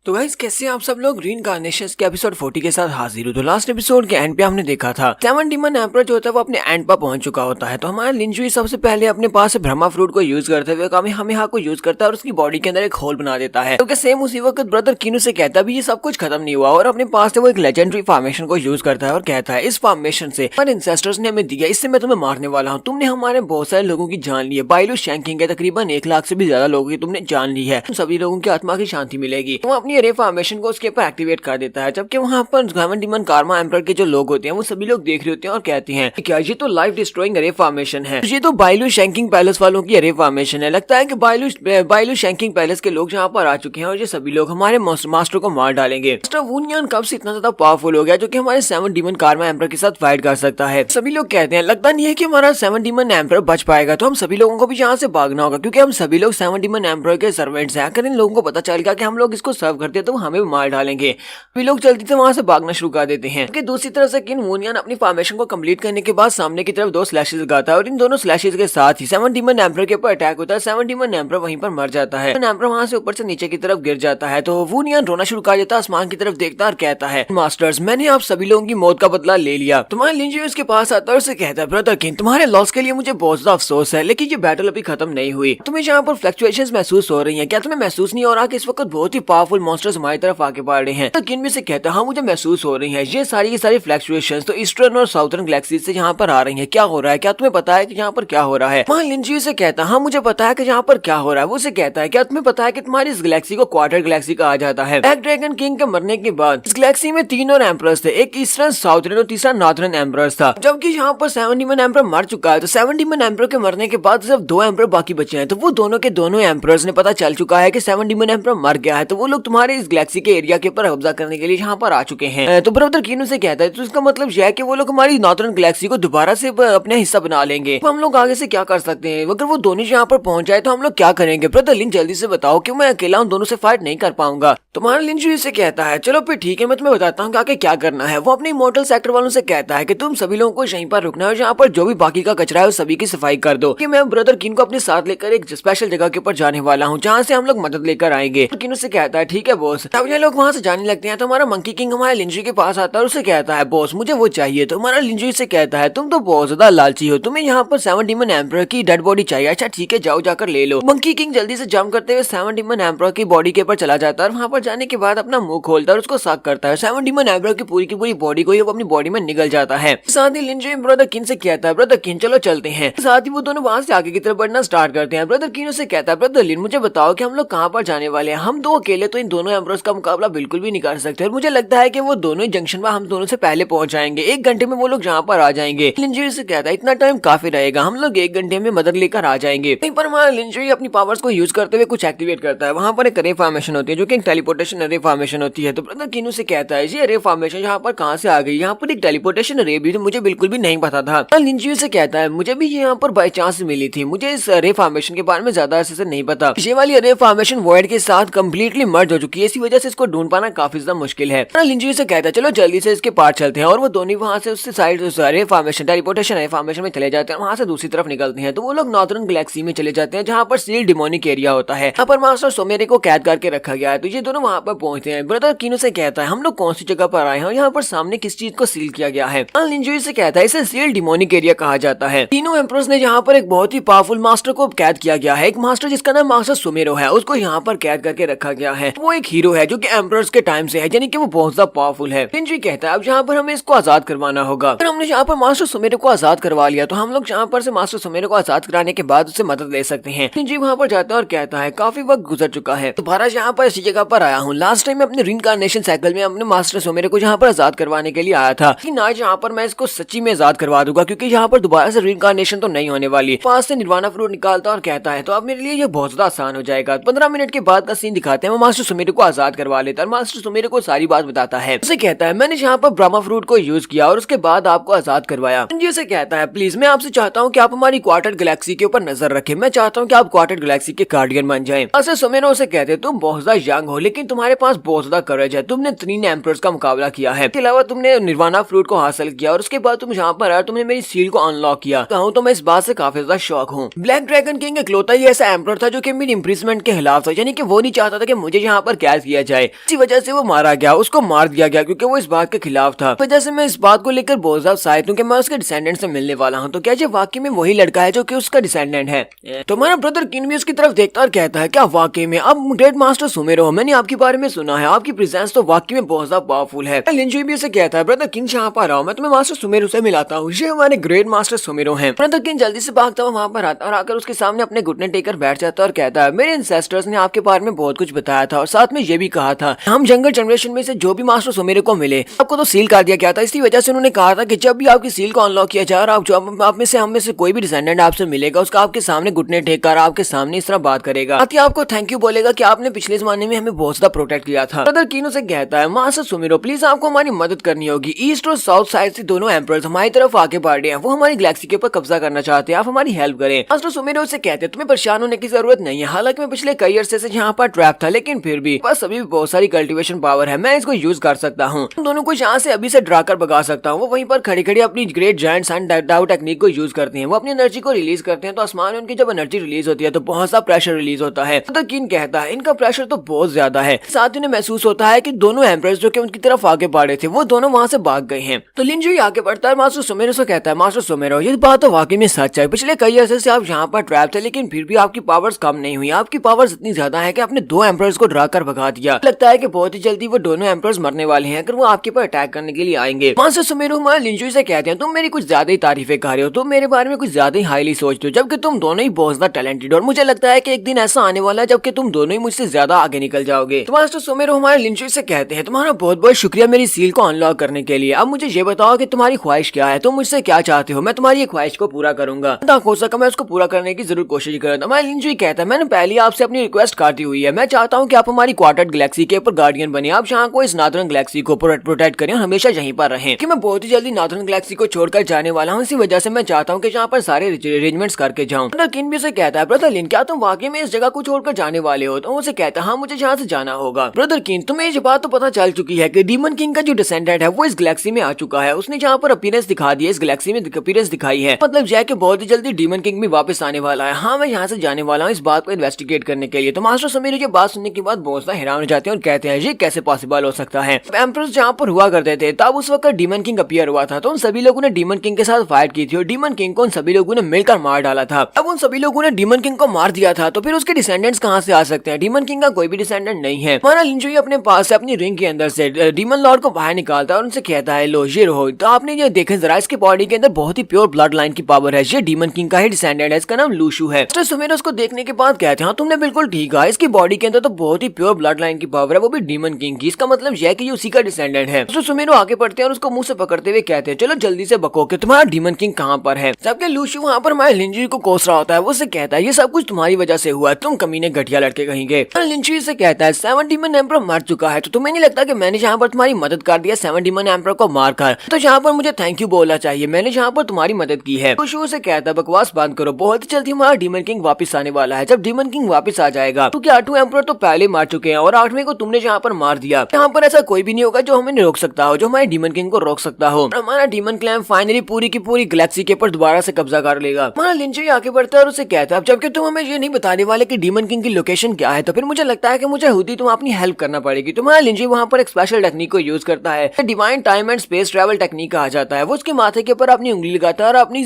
तो गाइस कैसे आप सब लोग रीइंकार्नेशंस के एपिसोड 40 के साथ हाजिर हो। तो लास्ट एपिसोड के एंड पे हमने देखा था 7 डीमन एम्परर जो होता है वो अपने एंड पर पहुंच चुका होता है। तो हमारा लिंजुई सबसे पहले अपने पास ब्रह्मा फ्रूट को यूज करते हुए कामेहामेहा को यूज करता है और उसकी बॉडी के अंदर एक होल बना देता है। तो सेम उसी वक्त ब्रदर किनु से कहता है ये सब कुछ खत्म नहीं हुआ और अपने पास से वो एक लेजेंडरी फॉर्मेशन को यूज करता है और कहता है इस फॉर्मेशन से हमारे इंसेस्टर्स ने हमें दिया, इससे मैं तुम्हें मारने वाला हूँ। तुमने हमारे बहुत सारे लोगों की जान ली है, बाइलू शैंकिंग के तकरीबन 1 लाख से भी ज्यादा लोगों की तुमने जान ली है। तुम सभी लोगों की आत्मा की शांति मिलेगी। तुम अपनी रे फॉर्मेशन को उसके ऊपर एक्टिवेट कर देता है। जबकि वहाँ पर 7 डीमन कार्मा एम्परर के जो लोग होते हैं वो सभी लोग देख रहे होते हैं और कहते हैं क्या ये तो लाइफ डिस्ट्रॉइंग रे फॉर्मेशन है, ये तो बाइलू शैंकिंग पैलेस वालों की रे फॉर्मेशन है। लगता है कि बाइलू शैंकिंग पैलेस के लोग यहाँ पर आ चुके हैं और ये सभी लोग हमारे मास्टर को मार डालेंगे। मास्टर वुनियन कब से इतना ज्यादा पावरफुल हो गया जो कि हमारे 7 डीमन कार्मा एम्परर के साथ फाइट कर सकता है। सभी लोग कहते हैं लगता नहीं है कि हमारा 7 डीमन एम्परर बच पाएगा, तो हम सभी लोगों को भी यहाँ से भागना होगा क्योंकि हम सभी लोग 7 डीमन एम्परर के सर्वेंट्स हैं। अगर इन लोगों को पता चल गया कि हम लोग इसको सर्व करते हैं तो हमें भी मार डालेंगे। सभी लोग जल्दी से वहां से भागना शुरू कर देते हैं। दूसरी तरफ से किन वुनियन अपनी फॉर्मेशन को कंप्लीट करने के बाद सामने की तरफ 2 स्लैशेस लगाता है और इन दोनों स्लैशेस के साथ ही 7 डीमन एम्परर के ऊपर अटैक होता है। 7 डीमन एम्परर वहीं पर मर जाता है। एम्परर वहां से ऊपर से नीचे की तरफ गिर जाता है। तो वुनियन रोना शुरू कर देता है, आसमान की तरफ देखता और कहता है मास्टर्स मैंने आप सभी लोगों की मौत का बदला ले लिया। तुम्हारे लिंजुई उसके पास आता है और उसे कहता है ब्रदर किन तुम्हारे लॉस के लिए मुझे बहुत ज्यादा अफसोस है, लेकिन ये बैटल अभी खत्म नहीं हुई। तुम्हें यहाँ पर फ्लक्चुएशंस महसूस हो रही हैं, क्या तुम्हें महसूस नहीं हो रहा कि इस वक्त बहुत ही पावरफुल मॉन्स्टर्स हमारी तरफ आके बढ़ रहे हैं? तो किन भी से कहता है हाँ मुझे महसूस हो रही है, ये सारी की सारी फ्लक्चुएशंस तो ईस्टर्न और साउथर्न गैलेक्सी से यहाँ पर आ रही है। क्या हो रहा है, क्या तुम्हें पता है कि यहाँ पर क्या हो रहा है? वहाँ लिंजुई से कहता है हाँ मुझे पता है कि यहाँ पर क्या हो रहा है। वो उसे कहता है क्या तुम्हें पता है कि तुम्हारी इस गैलेक्सी को क्वार्टर गैलेक्सी कहा जाता है। ब्लैक ड्रैगन किंग के मरने के बाद इस गैलेक्सी में 3 और एम्परर्स थे, एक ईस्टर्न साउथर्न और तीसरा नॉर्थर्न एम्परर्स था। जबकि यहाँ पर 7 डीमन एम्परर मर चुका है, तो 7 डीमन एम्परर के मरने के बाद सिर्फ 2 एम्परर बाकी बचे हैं। तो वो दोनों के दोनों एम्परर्स ने पता चल चुका है कि 7 डीमन एम्परर मर गया है। तो वो लोग तुम्हारे इस गैलेक्सी के एरिया के ऊपर कब्जा करने के लिए यहाँ पर आ चुके हैं। तो ब्रदर किनु से कहता है तो इसका मतलब यह है कि वो लोग हमारी नॉर्थर्न गैलेक्सी को दोबारा से अपने हिस्सा बना लेंगे। तो हम लोग आगे से क्या कर सकते हैं? अगर वो दोनों यहाँ पर पहुंच जाए तो हम लोग क्या करेंगे? ब्रदर लिन जल्दी से बताओ कि मैं अकेला उन दोनों से फाइट नहीं कर पाऊंगा। तुम्हारा लिंजुई से कहता है चलो फिर ठीक है मैं तुम्हें बताता हूँ कि आगे क्या करना है। वो अपने इमोर्टल सेक्टर वालों से कहता है कि तुम सभी लोगों को यहीं पर रुकना है और यहाँ पर जो भी बाकी का कचरा है उस सभी की सफाई कर दो कि मैं ब्रदर किन को अपने साथ लेकर एक स्पेशल जगह के ऊपर जाने वाला हूँ जहाँ से हम लोग मदद लेकर आएंगे। तो किनु से कहता है ठीक है बॉस। तब ये लोग वहाँ से जाने लगते हैं तो हमारा मंकी किंग हमारे लिंजुई के पास आता है और उसे कहता है बॉस मुझे वो चाहिए। तो हमारा लिंजुई से कहता है तुम तो बहुत ज्यादा लालची हो, तुम्हें यहाँ पर 7 डीमन एम्परर की डेड बॉडी चाहिए। अच्छा ठीक है जाओ जाकर ले लो। मंकी किंग जल्दी से जंप करते हुए 7 डीमन एम्परर की बॉडी के ऊपर चला जाता है और वहाँ पर जाने के बाद अपना मुंह खोलता है और उसको साफ करता है। 7 डीमन एम्परर की पूरी बॉडी को अपनी बॉडी में निगल जाता है। साथ ही लिंजुई ब्रदर किन से कहता है ब्रदर किन चलो चलते हैं। साथ ही वो दोनों वहाँ से आगे की तरफ बढ़ना स्टार्ट करते हैं। ब्रदर किन से कहता है ब्रदर लिन मुझे बताओ कि हम लोग कहाँ पर जाने वाले हैं? हम 2 अकेले तो इन दोनों एम्परर्स का मुकाबला बिल्कुल भी नहीं कर सकते और मुझे लगता है कि वो दोनों ही जंक्शन पर हम दोनों से पहले पहुंच जाएंगे। 1 घंटे में वो लोग जहाँ पर आ जाएंगे। लिंजुई से कहता है इतना टाइम काफी रहेगा, हम लोग 1 घंटे में मदद लेकर आ जाएंगे। वहीं पर हमारा लिंजुई अपनी पावर्स को यूज करते हुए कुछ एक्टिवेट करता है। वहाँ पर एक रे फॉर्मेशन होती है जो कि एक टेलीपोर्टेशन रे फॉर्मेशन होती है। तो ब्रदर किनु से कहता है ये रे फॉर्मेशन यहाँ पर कहाँ से आ गई? यहाँ पर एक टेलीपोर्टेशन रे भी मुझे बिल्कुल भी नहीं पता था। लिंजुई से कहता है मुझे भी यहाँ पर बाय चांस मिली थी, मुझे इस रे फॉर्मेशन के बारे में ज्यादा अच्छे से नहीं पता। ये वाली रे फॉर्मेशन वॉइड के साथ कंप्लीटली मर्ज हो चुकी है, इसी वजह से इसको ढूंढ पाना काफी ज्यादा मुश्किल है। लिंजुई से कहता है चलो जल्दी से इसके पार चलते हैं और वो दोनों वहाँ से उससे साइड रे फॉर्मेशन टेलीपोर्टेशन रे फॉर्मेशन में चले जाते हैं। वहाँ से दूसरी तरफ निकलते हैं तो वो लोग नॉर्थर्न गैलेक्सी में चले जाते हैं जहाँ पर सील डिमोनिक एरिया होता है। यहाँ पर मास्टर सोमेरे को कैद करके रखा गया है। तो ये दोनों वहाँ पर पहुंचते हैं। ब्रदर किनु से कहता है हम लोग कौन सी जगह पर आए हैं और यहाँ पर सामने किस चीज को सील किया गया है? लिंजुई से कहता है इसे सील डिमोनिक एरिया कहा जाता है। तीनों एम्परर्स ने यहाँ पर एक बहुत ही पावरफुल मास्टर को कैद किया गया है। एक मास्टर जिसका नाम मास्टर सोमेरो है उसको यहाँ पर कैद करके रखा गया है। वो एक हीरो है जो कि एम्परर्स के टाइम से है, यानी कि वो बहुत ज्यादा पावरफुल है। लिंजुई कहता है अब यहाँ पर हमें इसको आजाद करवाना होगा। अगर हमने यहाँ पर मास्टर सोमेरो को आजाद करवा लिया तो हम लोग यहाँ पर से मास्टर सोमेरो को आजाद कराने के बाद उससे मदद ले सकते हैं। लिंजुई वहाँ पर जाता है और कहता है काफी वक्त गुजर चुका है, दोबारा यहाँ पर इसी जगह पर आया हूँ। लास्ट टाइम मैं अपने रीइंकार्नेशन साइकिल में अपने मास्टर सोमेरो को यहाँ पर आजाद करवाने के लिए आया था, लेकिन आज यहाँ पर मैं इसको सच्ची में आजाद करवा दूंगा क्योंकि यहाँ पर दोबारा से रीइंकार्नेशन तो नहीं होने वाली। पास से निर्वाणा फ्रूट निकालता और कहता है तो अब मेरे लिए ये बहुत ज्यादा आसान हो जाएगा। 15 मिनट के बाद का सीन दिखाते हैं। वो मास्टर सोमेरो को आजाद करवा लेता है और मास्टर सोमेरो को सारी बात बताता है। उसे कहता है मैंने यहाँ पर ब्रह्मा फ्रूट को यूज किया और उसके बाद आपको आजाद करवाया। से कहता है प्लीज मैं आपसे चाहता हूँ कि आप हमारी क्वार्टर गैलेक्सी के ऊपर नजर रखें, मैं चाहता हूँ कि आप क्वार्टर गैलेक्सी के गार्डियन बन जाएं। ऐसे सोमेरो से कहते तुम बहुत ज्यादा यंग हो लेकिन तुम्हारे पास बहुत ज्यादा करेज है, तुमने 3 एम्परर्स का मुकाबला किया है, इसके अलावा तुमने निर्वाणा फ्रूट को हासिल किया और उसके बाद तुम यहाँ पर आए तुमने मेरी सील को अनलॉक किया। कहूँ तो मैं इस बात से काफी ज्यादा शौक हूँ। ब्लैक ड्रैगन किंग इकलौता ही ऐसा एम्परर था जो कि मेरी इम्प्रिजमेंट के खिलाफ था, यानी कि वो नहीं चाहता था कि मुझे यहाँ पर पर कैद किया जाए। इसी वजह से वो मारा गया, उसको मार दिया गया क्योंकि वो इस बात के खिलाफ था। वजह से मैं इस बात को लेकर बहुत ज्यादा शायद हूँ कि मैं उसके डिसेंडेंट से मिलने वाला हूँ। तो क्या ये वाकई में वही लड़का है जो कि उसका डिसेंडेंट है? तो हमारा ब्रदर किन भी उसकी तरफ देखता और कहता है, क्या वाकई में आप ग्रेट मास्टर सुमेरो हो? मैंने आपके बारे में सुना है, आपकी प्रेजेंस तो वाकई में बहुत ज्यादा पावरफुल है। लिंजुई भी उसे कहता है, ब्रदर किन यहाँ पर आओ, मैं तुम्हें मास्टर सुमेरो से मिलाता हूँ, ये हमारे ग्रेट मास्टर सुमेरो हैं। ब्रदर किन जल्दी से भागता हुआ वहाँ पर आता और आकर उसके सामने अपने घुटने टेकर बैठ जाता और कहता है, मेरे इंसेस्टर्स ने आपके बारे में बहुत कुछ बताया था और साथ में ये भी कहा था हम जंगल जनरेशन में से जो भी मास्टर सुमेरो को मिले आपको तो सील कर दिया गया था। इसी वजह से उन्होंने कहा था कि जब भी आपकी सील को अनलॉक किया जाए और आप में से हम में से कोई भी डिसेंडेंट आपसे मिलेगा उसका आपके सामने घुटने टेक कर आपके सामने इस तरह बात करेगा, साथ ही आपको थैंक यू बोलेगा कि आपने पिछले जमाने में हमें बहुत ज्यादा प्रोटेक्ट किया था। ब्रदर किन उसे कहता है, मास्टर सुमेरो प्लीज आपको हमारी मदद करनी होगी। ईस्ट और साउथ साइड से दोनों एम्परर्स हमारी तरफ आगे बढ़ रहे हैं, वो हमारी गैलेक्सी के ऊपर कब्जा करना चाहते हैं, आप हमारी हेल्प करें। मास्टर सुमेरो से कहते हैं, तुम्हें परेशान होने की जरूरत नहीं है, हालांकि मैं पिछले कई अरसे से यहाँ पर ट्रैप था लेकिन फिर भी बस अभी भी बहुत सारी कल्टीवेशन पावर है, मैं इसको यूज कर सकता हूँ, तुम दोनों को यहाँ से अभी से ड्रा कर भगा सकता हूँ। वो वहीं पर खड़ी खड़ी अपनी ग्रेट जायंट सन डाउ टेक्निक को यूज करते हैं, वो अपनी एनर्जी को रिलीज करते हैं। तो आसमान में उनकी जब एनर्जी रिलीज होती है तो बहुत सा प्रेशर रिलीज होता है। तो किन कहता है, इनका प्रेशर तो बहुत ज्यादा है, साथ ही उन्हें महसूस होता है कि दोनों एम्परर्स जो कि उनकी तरफ आगे बढ़े थे वो दोनों वहाँ से भाग गए हैं। तो लिंजुई आगे बढ़ता है, मास्टर सुमेरो से कहता है, मास्टर सुमेरो ये बात तो वाकई में सच है, पिछले कई अरसे से आप यहाँ पर ट्रैप थे लेकिन फिर भी आपकी पावर्स कम नहीं हुई, आपकी पावर्स इतनी ज्यादा है कि आपने दो एम्परर्स को ड्रा कर भगा दिया। लगता है कि बहुत ही जल्दी वो दोनों एम्परर्स मरने वाले हैं अगर वो आपके पर अटैक करने के लिए आएंगे। मास्टर सुमेरो हमारे लिंजुई से कहते हैं, तुम मेरी कुछ ज्यादा ही तारीफें कर रहे हो, तुम मेरे बारे में कुछ ज्यादा ही हाईली सोचते हो, जबकि तुम दोनों ही बहुत ज्यादा टैलेंटेड, और मुझे लगता है कि एक दिन ऐसा आने वाला है जबकि तुम दोनों ही मुझसे ज्यादा आगे निकल जाओगे। तो मास्टर सुमेरो हमारे लिंजुई से कहते हैं, तुम्हारा बहुत बहुत शुक्रिया मेरी सील को अनलॉक करने के लिए। अब मुझे ये बताओ कि तुम्हारी ख्वाहिश क्या है, तुम मुझसे क्या चाहते हो, मैं तुम्हारी ये ख्वाहिश को पूरा करूंगा, हो सका मैं उसको पूरा करने की जरूर कोशिश करूंगा। हमारे लिंजुई कहता है, मैंने पहले आपसे अपनी रिक्वेस्ट काटी हुई है, मैं चाहता हूँ कि आप हमारी क्वार्टर गैलेक्सी के ऊपर गार्डियन बने, आप यहाँ को इस नादरन गैलेक्सी को प्रोटेक्ट करें और हमेशा यहीं पर रहें, कि मैं बहुत ही जल्दी नादरन गैलेक्सी को छोड़कर जाने वाला हूँ, इसी वजह से मैं चाहता हूँ कि यहाँ पर सारे अरेंजमेंट्स करके जाऊँ। ब्रदर किन भी उसे कहता है, ब्रदर लिन क्या तुम वाकई में इस जगह को छोड़कर जाने वाले हो? तो उसे कहता है, हाँ मुझे यहाँ से जाना होगा। ब्रदर किन तुम्हें ये बात तो पता चल चुकी है कि डीमन किंग का जो डिसेंडेंट है वो इस गैलेक्सी में आ चुका है, उसने जहाँ पर अपीयरेंस दिखा दी है, इस गैलेक्सी में अपीयरेंस दिखाई है, मतलब यह कि बहुत ही जल्दी डीमन किंग भी वापस आने वाला है। हाँ मैं यहाँ से जाने वाला हूँ इस बात को इन्वेस्टिगेट करने के लिए। तो मास्टर सुमेरो ये बात सुनने के बाद बहुत सा हैरान हो जाते हैं और कहते हैं, ये कैसे पॉसिबल हो सकता है? एम्परर्स जहाँ पर हुआ करते थे तब उस वक्त डीमन किंग अपीयर हुआ था, तो उन सभी लोगों ने डीमन किंग के साथ फाइट की थी और डीमन किंग को उन सभी लोगों ने मिलकर मार डाला था। अब उन सभी लोगों ने डीमन किंग को मार दिया था, तो फिर उसके डिसेंडेंट्स कहाँ से आ सकते हैं? डीमन किंग का कोई भी डिसेंडेंट नहीं है। हमारा लिंजुई अपने पास से अपनी रिंग के अंदर से डीमन लॉर्ड को बाहर निकालता है और उनसे कहता है, लो ये रहो। तो आपने ये देखें जरा, इसके बॉडी के अंदर बहुत ही प्योर ब्लड लाइन की पावर है, ये डीमन किंग का ही डिसेंडेंट है, इसका नाम लूशु है। तो सुमेरो उसको देखने के बाद कहते हैं, हाँ तुमने बिल्कुल ठीक कहा, इसकी बॉडी के अंदर तो बहुत ही प्योर ब्लड लाइन की पावर है, वो भी डीमन किंग की, इसका मतलब यह है कि ये उसी का डिसेंडेंट है। तो सुमेरो आगे बढ़ते हैं और उसको मुंह से पकड़ते हुए कहते हैं, चलो जल्दी से बको कि तुम्हारा डीमन किंग कहाँ पर है। जबकि लूशु वहाँ पर हमारे लिंजुई को कोस रहा होता है, वो उससे कहता है, ये सब कुछ तुम्हारी वजह से हुआ, तुम कमीने घटिया लड़के कहेंगे। लिंजुई से कहता है, 7 डीमन एम्परर मर चुका है, तो तुम्हें नहीं लगता कि मैंने यहाँ पर तुम्हारी मदद कर दिया 7 डीमन एम्परर को मारकर, तो यहाँ पर मुझे थैंक यू बोलना चाहिए, मैंने यहाँ पर तुम्हारी मदद की है। लूशु से कहता है, बकवास बंद करो, बहुत ही जल्दी हमारा डीमन किंग वापस आने वाला है। जब डीमन किंग वापस आ जाएगा, क्योंकि 8वें एम्परर तो पहले मार चुके हैं और 8वें को तुमने यहाँ पर मार दिया, यहाँ पर ऐसा कोई भी नहीं होगा जो हमें रोक सकता हो, जो हमारे डीमन किंग को रोक सकता हो। हमारा डीमन क्लैन फाइनली पूरी की पूरी गैलेक्सी के ऊपर दोबारा से कब्जा कर लेगा। हमारा लिंजुई आगे बढ़ता है और उसे कहता है, अब जबकि तुम हमें ये नहीं बताने वाले कि डीमन किंग की लोकेशन क्या है, तो फिर मुझे लगता है कि मुझे खुद ही तुम अपनी हेल्प करना पड़ेगी। तुम्हारा लिंजुई वहाँ पर एक स्पेशल टेक्निक को यूज करता है, divine time and space travel technique कहा जाता है। वो उसके माथे के ऊपर अपनी उंगली लगाता है और अपनी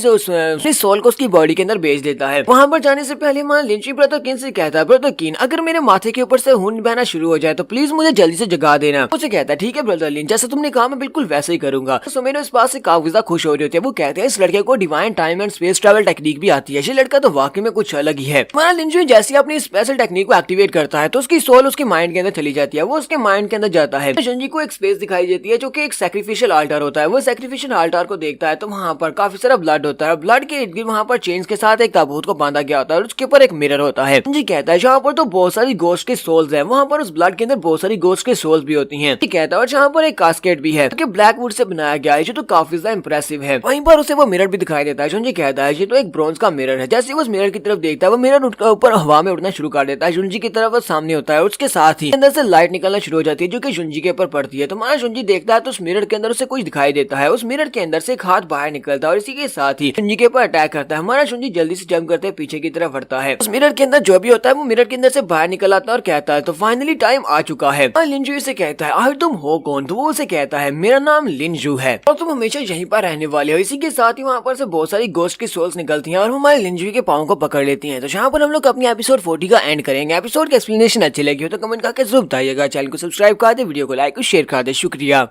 सोल को उसकी बॉडी के अंदर भेज देता है। वहाँ पर जाने से पहले हमारा लिंजुई ब्रदर किन से कहता है, ब्रदर किन अगर मेरे माथे के ऊपर से खून बहना शुरू हो जाए तो प्लीज मुझे जल्दी से जगा देना। उसे कहता है, ठीक है ब्रदर लिन, जैसा तुमने कहा मैं बिल्कुल वैसे ही करूंगा। तो सुमेरो इस बात से काफी ज्यादा खुश हो रही होती है, वो कहते हैं, इस लड़के को divine time and space travel technique भी आती है, ये लड़का तो वाकई में कुछ अलग ही है। हमारा लिंजुई जैसे ही अपनी स्पेशल टेक्निक को एक्टिवेट करता है तो उसकी सोल उसके माइंड के अंदर चली जाती है, वो उसके माइंड के अंदर जाता है। जुंजी को एक स्पेस दिखाई देती है जो कि एक सैक्रिफिशियल आल्टर होता है। वो सैक्रिफिशियल आल्टर को देखता है तो वहाँ पर काफी सारा ब्लड होता है, ब्लड के इर्द गिर्द वहाँ पर चेन्स के साथ एक ताबूत को बांधा गया होता है और उसके ऊपर एक मिरर होता है। जुंजी कहता है, जहाँ पर तो बहुत सारी गोस्ट के सोल्स हैं, वहाँ पर उस ब्लड के अंदर बहुत सारी गोस्ट के सोल्स भी होती हैं। कहता है, और जहाँ पर एक कास्केट भी है जो कि ब्लैक वुड से बनाया गया है, जो तो काफी ज्यादा इंप्रेसिव है। वहीं पर उसे वो मिरर भी दिखाई देता है। जुंजी कहता है, ये तो एक ब्रॉन्ज का मिरर है। जैसे वो उस मिरर की तरफ देखता है, वो मिरर ऊपर हवा में उड़ना शुरू कर देता है, जुंजी की तरफ सामने होता है, उसके साथ ही अंदर से लाइट निकलना शुरू हो जाती है जो कि जुंजी के ऊपर पड़ती है। तो हमारा जुंजी देखता है तो उस मिरर के अंदर उसे कुछ दिखाई देता है, उस मिरर के अंदर से एक हाथ बाहर निकलता है और इसी के साथ ही जुंजी के ऊपर अटैक करता है। हमारा जुंजी जल्दी से जंप करते पीछे की तरफ बढ़ता है। उस मिरर के अंदर जो भी होता है वो मिरर के अंदर से बाहर निकल आता है और कहता है, तो फाइनली टाइम आ चुका है। लिंजू से कहता है आखिर तुम हो कौन? तो वो उसे कहता है मेरा नाम लिंजू है और तुम हमेशा यहीं पर रहने वाले हो। इसी के साथ ही वहाँ पर से बहुत सारी गोस्ट की सोल्स निकलती हैं और हमारे लिंजू के पाँव को पकड़ लेती हैं। तो यहाँ पर हम लोग अपनी एपिसोड 40 का एंड करेंगे। एपिसोड की एक्सप्लेनेशन अच्छी लगी हो तो कमेंट करके जरूर बताइएगा। चैनल को सब्सक्राइब कर दे, वीडियो को लाइक और शेयर कर दे। शुक्रिया।